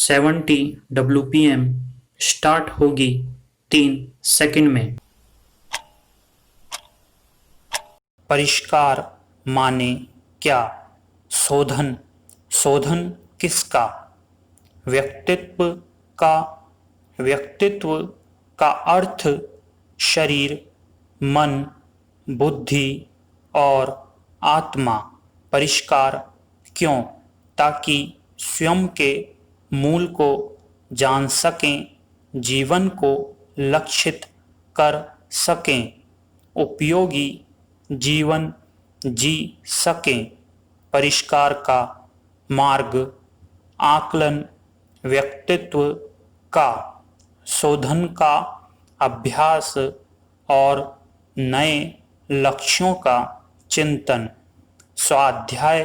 70 WPM start होगी 3 second में। परिष्कार माने क्या? शोधन। शोधन किसका? व्यक्तित्व का। व्यक्तित्व का अर्थ शरीर, मन, बुद्धि और आत्मा। परिष्कार क्यों? ताकि स्वयं के मूल को जान सकें, जीवन को लक्षित कर सकें, उपयोगी जीवन जी सकें। परिष्कार का मार्ग आकलन, व्यक्तित्व का शोधन का अभ्यास और नए लक्ष्यों का चिंतन। स्वाध्याय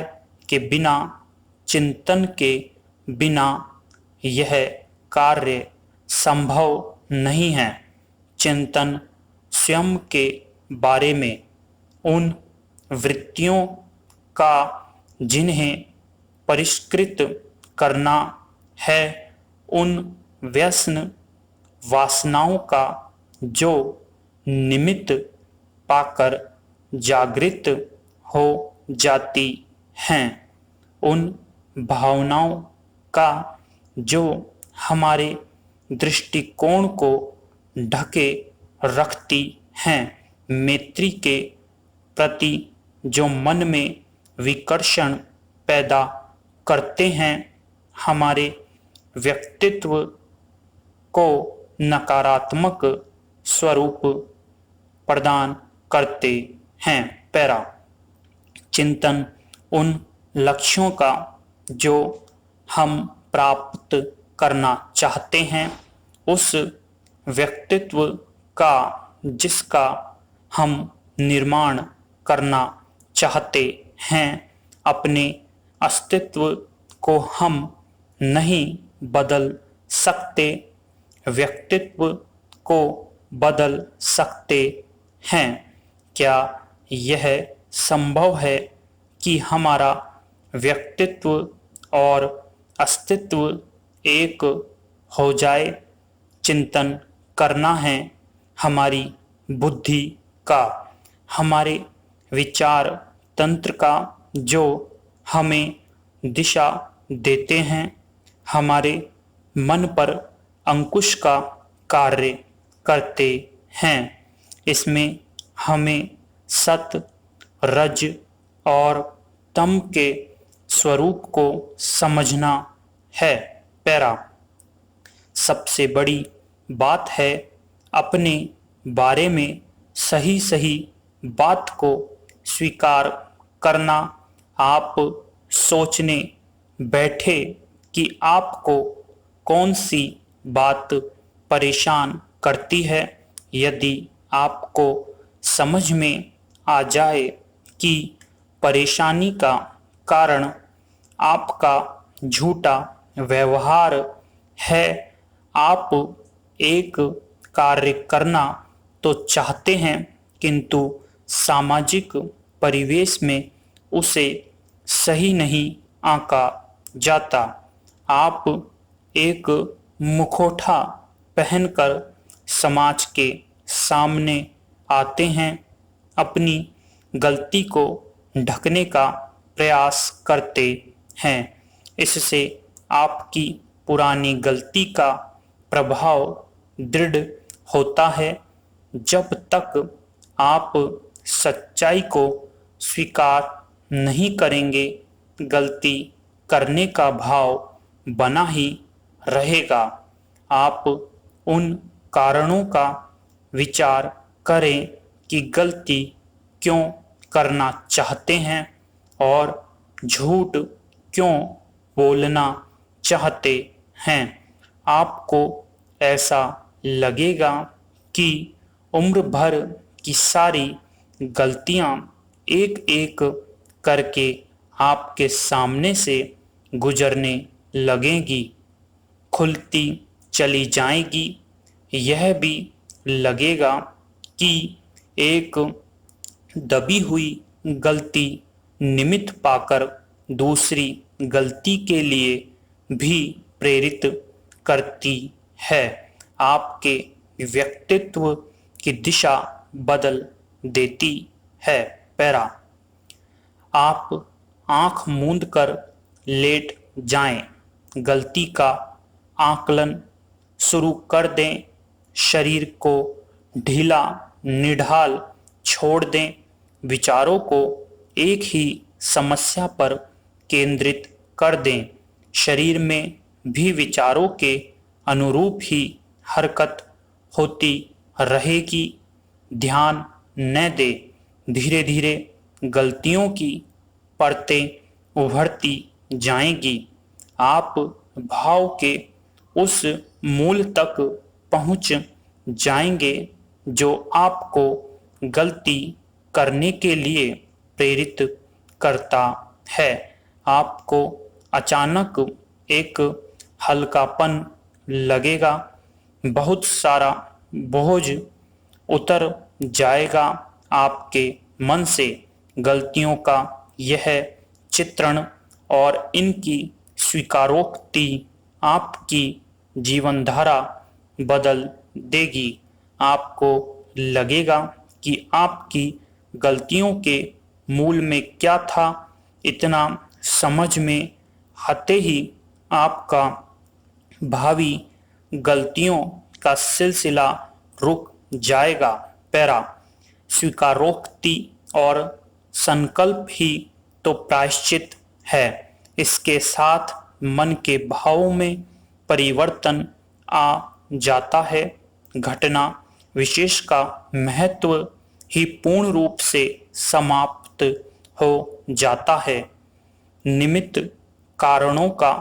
के बिना, चिंतन के बिना यह कार्य संभव नहीं है। चिंतन स्वयं के बारे में, उन वृत्तियों का जिन्हें परिष्कृत करना है, उन व्यसन वासनाओं का जो निमित्त पाकर जागृत हो जाती हैं, उन भावनाओं का जो हमारे दृष्टिकोण को ढके रखती हैं, मैत्री के प्रति जो मन में विकर्षण पैदा करते हैं, हमारे व्यक्तित्व को नकारात्मक स्वरूप प्रदान करते हैं। पैरा। चिंतन उन लक्ष्यों का जो हम प्राप्त करना चाहते हैं, उस व्यक्तित्व का जिसका हम निर्माण करना चाहते हैं। अपने अस्तित्व को हम नहीं बदल सकते, व्यक्तित्व को बदल सकते हैं। क्या यह संभव है कि हमारा व्यक्तित्व और अस्तित्व एक हो जाए? चिंतन करना है हमारी बुद्धि का, हमारे विचार तंत्र का, जो हमें दिशा देते हैं, हमारे मन पर अंकुश का कार्य करते हैं। इसमें हमें सत, रज और तम के स्वरूप को समझना है। पैरा। सबसे बड़ी बात है अपने बारे में सही सही बात को स्वीकार करना। आप सोचने बैठे कि आपको कौन सी बात परेशान करती है। यदि आपको समझ में आ जाए कि परेशानी का कारण आपका झूठा व्यवहार है, आप एक कार्य करना तो चाहते हैं किंतु सामाजिक परिवेश में उसे सही नहीं आंका जाता। आप एक मुखौटा पहनकर समाज के सामने आते हैं, अपनी गलती को ढकने का प्रयास करते हैं। इससे आपकी पुरानी गलती का प्रभाव दृढ़ होता है। जब तक आप सच्चाई को स्वीकार नहीं करेंगे, गलती करने का भाव बना ही रहेगा। आप उन कारणों का विचार करें कि गलती क्यों करना चाहते हैं और झूठ क्यों बोलना चाहते हैं। आपको ऐसा लगेगा कि उम्र भर की सारी गलतियां एक एक करके आपके सामने से गुजरने लगेंगी, खुलती चली जाएगी। यह भी लगेगा कि एक दबी हुई गलती निमित्त पाकर दूसरी गलती के लिए भी प्रेरित करती है, आपके व्यक्तित्व की दिशा बदल देती है। पैरा, आप आंख मूंद कर लेट जाएं, गलती का आकलन शुरू कर दें, शरीर को ढीला निढाल छोड़ दें, विचारों को एक ही समस्या पर केंद्रित कर दें, शरीर में भी विचारों के अनुरूप ही हरकत होती रहेगी, ध्यान न दें, धीरे धीरे गलतियों की परतें उभरती जाएंगी, आप भाव के उस मूल तक पहुंच जाएंगे जो आपको गलती करने के लिए प्रेरित करता है। आपको अचानक एक हल्कापन लगेगा, बहुत सारा बोझ उतर जाएगा आपके मन से। गलतियों का यह चित्रण और इनकी स्वीकारोक्ति आपकी जीवनधारा बदल देगी। आपको लगेगा कि आपकी गलतियों के मूल में क्या था, इतना समझ में आते ही आपका भावी गलतियों का सिलसिला रुक जाएगा। पैरा, स्वीकारोक्ति और संकल्प ही तो प्रायश्चित है, इसके साथ मन के भावों में परिवर्तन आ जाता है, घटना विशेष का महत्व ही पूर्ण रूप से समाप्त हो जाता है, निमित्त कारणों का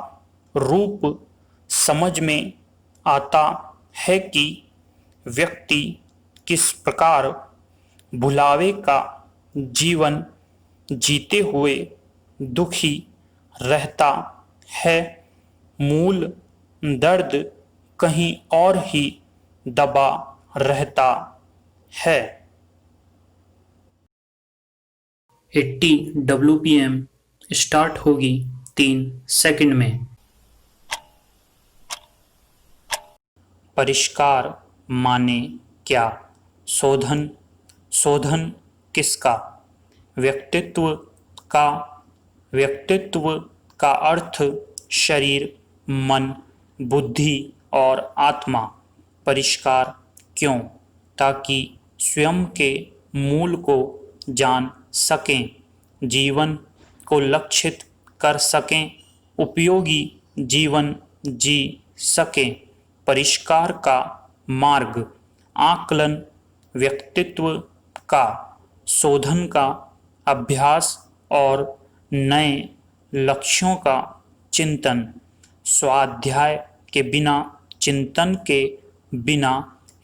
रूप समझ में आता है कि व्यक्ति किस प्रकार भुलावे का जीवन जीते हुए दुखी रहता है, मूल दर्द कहीं और ही दबा रहता है। 80 WPM स्टार्ट होगी 3 सेकंड में। परिष्कार माने क्या? शोधन, शोधन किसका? व्यक्तित्व का। व्यक्तित्व का अर्थ शरीर, मन, बुद्धि और आत्मा। परिष्कार क्यों? ताकि स्वयं के मूल को जान सकें, जीवन को लक्षित कर सकें, उपयोगी जीवन जी सकें। परिष्कार का मार्ग, आकलन, व्यक्तित्व का शोधन का अभ्यास और नए लक्ष्यों का चिंतन। स्वाध्याय के बिना, चिंतन के बिना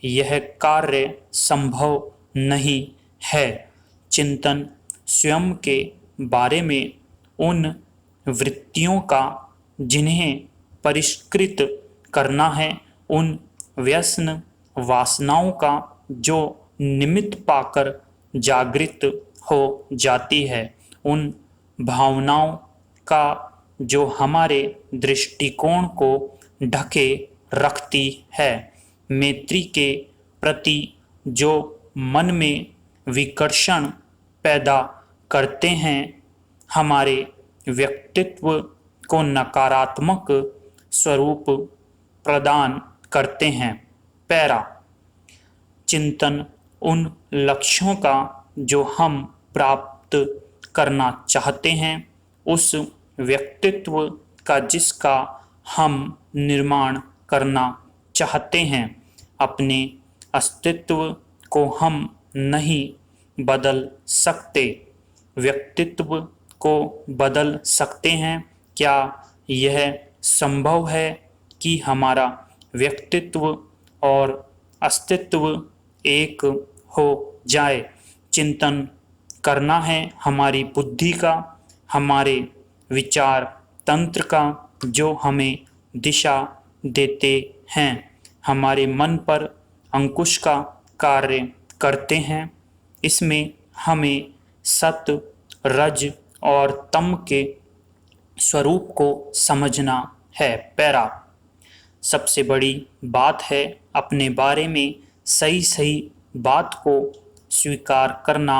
यह कार्य संभव नहीं है। चिंतन स्वयं के बारे में उन वृत्तियों का जिन्हें परिष्कृत करना है, उन व्यसन वासनाओं का जो निमित्त पाकर जागृत हो जाती है, उन भावनाओं का जो हमारे दृष्टिकोण को ढके रखती है, मैत्री के प्रति जो मन में विकर्षण पैदा करते हैं, हमारे व्यक्तित्व को नकारात्मक स्वरूप प्रदान करते हैं। पैरा, चिंतन उन लक्ष्यों का जो हम प्राप्त करना चाहते हैं, उस व्यक्तित्व का जिसका हम निर्माण करना चाहते हैं। अपने अस्तित्व को हम नहीं बदल सकते, व्यक्तित्व को बदल सकते हैं। क्या यह संभव है कि हमारा व्यक्तित्व और अस्तित्व एक हो जाए? चिंतन करना है हमारी बुद्धि का, हमारे विचार तंत्र का, जो हमें दिशा देते हैं, हमारे मन पर अंकुश का कार्य करते हैं। इसमें हमें सत, रज और तम के स्वरूप को समझना है। पैरा, सबसे बड़ी बात है अपने बारे में सही सही बात को स्वीकार करना।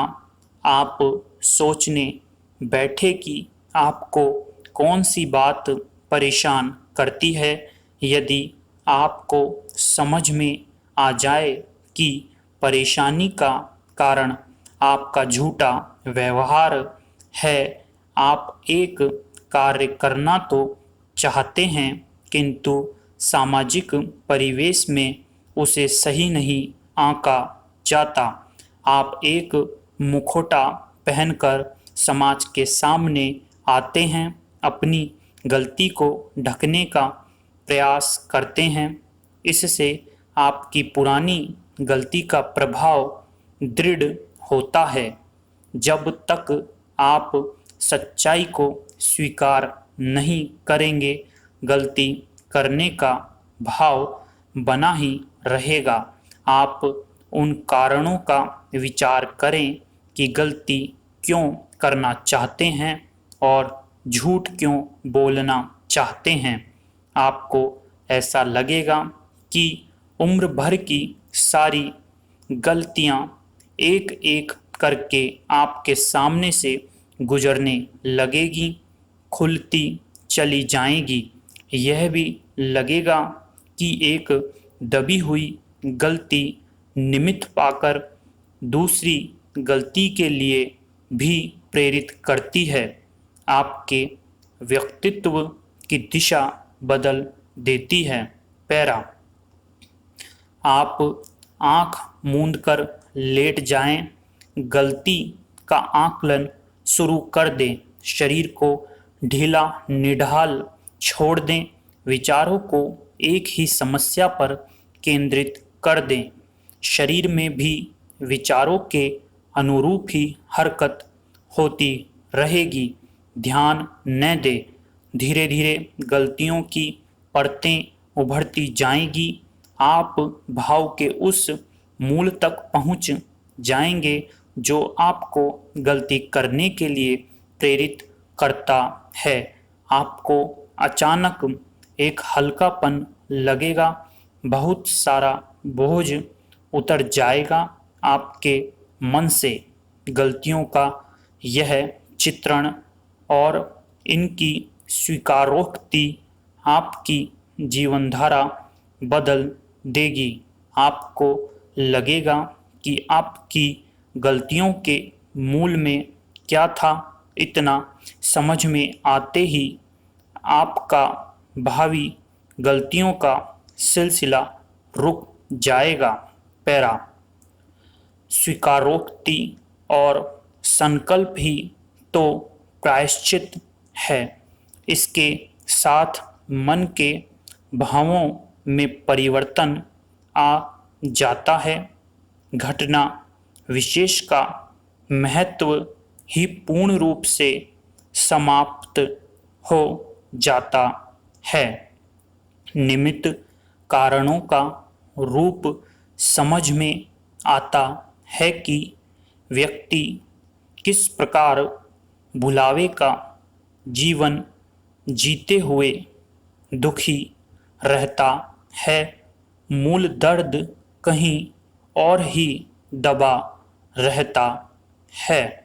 आप सोचने बैठे कि आपको कौन सी बात परेशान करती है। यदि आपको समझ में आ जाए कि परेशानी का कारण आपका झूठा व्यवहार है, आप एक कार्य करना तो चाहते हैं किंतु सामाजिक परिवेश में उसे सही नहीं आंका जाता। आप एक मुखौटा पहनकर समाज के सामने आते हैं, अपनी गलती को ढकने का प्रयास करते हैं। इससे आपकी पुरानी गलती का प्रभाव दृढ़ होता है। जब तक आप सच्चाई को स्वीकार नहीं करेंगे, गलती करने का भाव बना ही रहेगा। आप उन कारणों का विचार करें कि गलती क्यों करना चाहते हैं और झूठ क्यों बोलना चाहते हैं। आपको ऐसा लगेगा कि उम्र भर की सारी गलतियां एक एक करके आपके सामने से गुजरने लगेगी, खुलती चली जाएंगी। यह भी लगेगा कि एक दबी हुई गलती निमित्त पाकर दूसरी गलती के लिए भी प्रेरित करती है, आपके व्यक्तित्व की दिशा बदल देती है। पैरा, आप आंख मूंदकर लेट जाएं, गलती का आकलन शुरू कर दें, शरीर को ढीला निढाल छोड़ दें, विचारों को एक ही समस्या पर केंद्रित कर दें। शरीर में भी विचारों के अनुरूप ही हरकत होती रहेगी, ध्यान न दें। धीरे धीरे गलतियों की परतें उभरती जाएंगी, आप भाव के उस मूल तक पहुंच जाएंगे जो आपको गलती करने के लिए प्रेरित करता है। आपको अचानक एक हल्कापन लगेगा, बहुत सारा बोझ उतर जाएगा आपके मन से। गलतियों का यह चित्रण और इनकी स्वीकारोक्ति आपकी जीवनधारा बदल देगी। आपको लगेगा कि आपकी गलतियों के मूल में क्या था। इतना समझ में आते ही आपका भावी गलतियों का सिलसिला रुक जाएगा। पैरा, स्वीकारोक्ति और संकल्प ही तो प्रायश्चित है। इसके साथ मन के भावों में परिवर्तन आ जाता है। घटना विशेष का महत्व ही पूर्ण रूप से समाप्त हो जाता है। निमित्त कारणों का रूप समझ में आता है कि व्यक्ति किस प्रकार भुलावे का जीवन जीते हुए दुखी रहता है। मूल दर्द कहीं और ही दबा रहता है।